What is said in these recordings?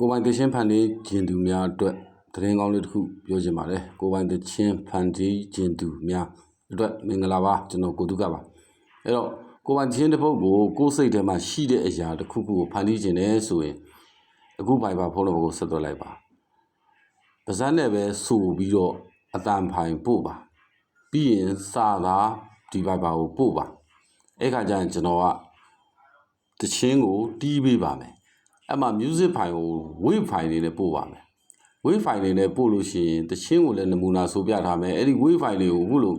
ကိုပိုင်တချင်းဖန်တီးကျင်သူများအတွက်သတင်းကောင်းလေးတစ်ခုပြောချင်ပါတယ်ကိုပိုင်တချင်းဖန်တီးကျင်သူများအတွက်မင်္ဂလာပါကျွန်တော်ကိုတုကပါအဲ့တော့ကိုပိုင်တချင်းတစ်ပုဒ်ကိုစိတ်ထဲမှာရှိတဲ့အရာတစ်ခုခုကိုဖန်တီးကျင်တယ်ဆိုရင်အခုပိုင်ပါဖုန်းနံပါတ်ကိုဆက်သွယ်လိုက်ပါပါဇက်နဲ့ပဲဆိုပြီးတော့အတန်ဖိုင်ပို့ပါပြီးရင်စာသားဒီပိုင်ပါကိုပို့ပါအဲ့ခါကျရင်ကျွန်တော်ကတချင်းကိုတီးပေးပါမယ်အဲ့မှာ music file ကို wave file နေနဲ့ပို့ပါမယ် wave file နေနဲ့ပို့လို့ရှိရင်တချင်းကိုလည်းနမူနာဆိုပြထားမယ်အဲ့ဒီ wave file လေးကိုအခုလို့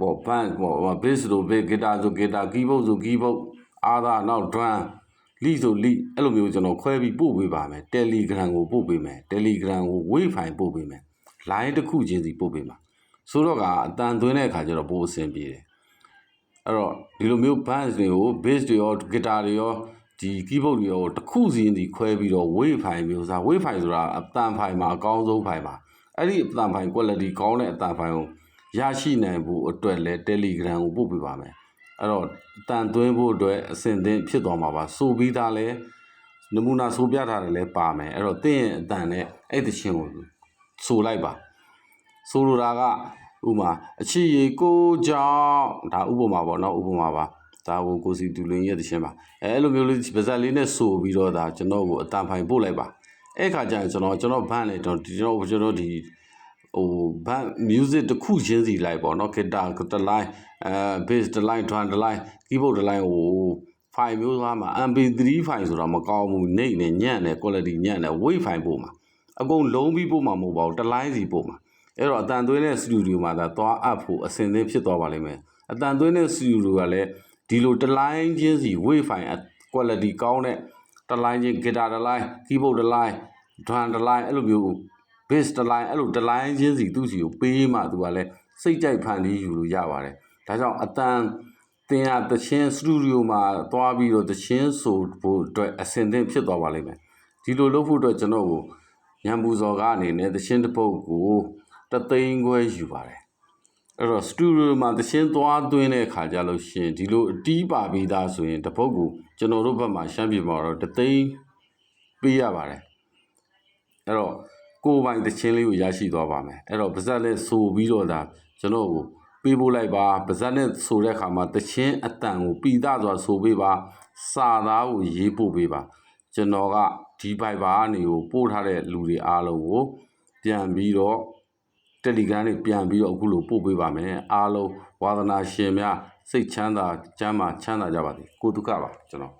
ပေါ့ band ပေါ့ bass ဆို bass guitar ဆို guitar keyboard ဆို keyboard အားသာနောက် drum lead ဆို lead အဲ့လိုမျိုးကျွန်တော်ခွဲပြီးပို့ပေးပါမယ် Telegram ကိုပို့ပေးမယ် Telegram ကို wave file ပို့ပေးမယ် line တစ်ခုချင်းစီပို့ပေးမှာဆိုတော့ကအတန်သွင်းတဲ့အခါကျတော့ပို့အဆင်ပြေတယ်အဲ့တော့ဒီလိုမျိုး band တွေကို bass တွေရော guitar တွေရောဒီ keyboard တွေရောတစ်ခုစီစီခွဲပြီးတော့ wave file မျိုးစား wave file ဆိုတာအတန် file မှာအကောင်းဆုံး file ပါအဲ့ဒီအတန် file quality ကောင်းတဲ့အတန် file ကိုရရှိနိုင်ဖို့အတွက်လဲ Telegram ကိုပို့ပေးပါမယ်အဲ့တော့အတန်သွင်းဖို့အတွက်အဆင်သင့်ဖြစ်သွားမှာပါဆိုပြီးသားလဲနမူနာဆိုပြထားတယ်လဲပါမယ်အဲ့တော့တင်းရဲ့အတန်နဲ့အဲ့တချင်းကိုဆိုလိုက်ပါဆိုလိုတာကဥမာအချီရီကိုကြောင့်ဒါဥပမာပေါ့နော်ဥပမာပါဒါကိုစီတူလင်းရဲ့တချင်းပါအဲ့လိုမျိုးလေးပါဇက်လေးနဲ့ဆိုပြီးတော့ဒါကျွန်တော်ကိုအတန်ဖိုင်ပို့လိုက်ပါအဲ့ခါကျရင်ကျွန်တော်ဘန်းလေကျွန်တော်ဒီဟိုဘန်း music တစ်ခုချင်းစီလိုက်ပေါ့နော် guitar တစ် line bass တစ် line drum တစ် line keyboard တစ် line ကို file မျိုးသားမှာ mp3 file ဆိုတာမကောင်းဘူးနေနဲ့ညံ့နဲ့ quality ညံ့နဲ့ wave file ပို့မှာအကုန်လုံးပြီးပို့မှာမဟုတ်ပါဘူးတစ် line စီပို့မှာအဲ့တော့အတန်သွင်းတဲ့ studio မှာဒါသွားအပ်ဖို့အဆင်သင့်ဖြစ်သွားပါလိမ့်မယ်အတန်သွင်းတဲ့ studio ကလည်းဒီလိုတစ် line ချင်းစီ wave file quality ကောင်းတဲ့တစ် line ချင်း guitar တစ် line keyboard တစ် line drum တစ် line အဲ့လိုမျိုး bass တစ် line အဲ့လိုတစ် line ချင်းစီသူ့စီကိုပေးမှသူကလည်းစိတ်ကြိုက်ဖန်တီးယူလို့ရပါတယ်ဒါကြောင့်အတန်တင်ရတချင်း studio မှာသွားပြီးတော့တချင်းဆိုဖို့အတွက်အဆင်သင့်ဖြစ်သွားပါလိမ့်မယ်ဒီလိုလုပ်ဖို့အတွက်ကျွန်တော်ကိုညံပူစော်ကအနေနဲ့တချင်းတစ်ပုဒ်ကို3သိန်းခွဲယူပါတယ်အဲ့တော့ studio မှာတချင်းသွားသွင်းတဲ့အခါကျလို့ရှိရင်ဒီလိုအတီးပါပြီးသားဆိုရင်တစ်ပုဒ်ကိုကျွန်တော်တို့ဘက်မှာရှမ်းပြည်မှာတော့3သိန်းပေးရပါတယ်အဲ့တော့ကိုယ်ပိုင်တချင်းလေးကိုရရှိသွားပါမယ်အဲ့တော့ပါဇက်လေးဆိုပြီးတော့ဒါကျွန်တော်ကိုပေးဖို့လိုက်ပါပါဇက်နဲ့ဆိုတဲ့အခါမှာတချင်းအတန်ကိုပီသစွာဆိုပေးပါစာသားကိုရေးပို့ပေးပါကျွန်တော်ကဒီဘိုက်ပါကနေကိုပို့ထားတဲ့လူတွေအားလုံးကိုပြန်ပြီးတော့ Telegram တွေပြန်ပြီးတော့အခုလိုပို့ပေးပါမယ်အားလုံးဝါသနာရှင်များစိတ်ချမ်းသာကျမ်းမာချမ်းသာကြပါစေကိုတုကပါကျွန်တော်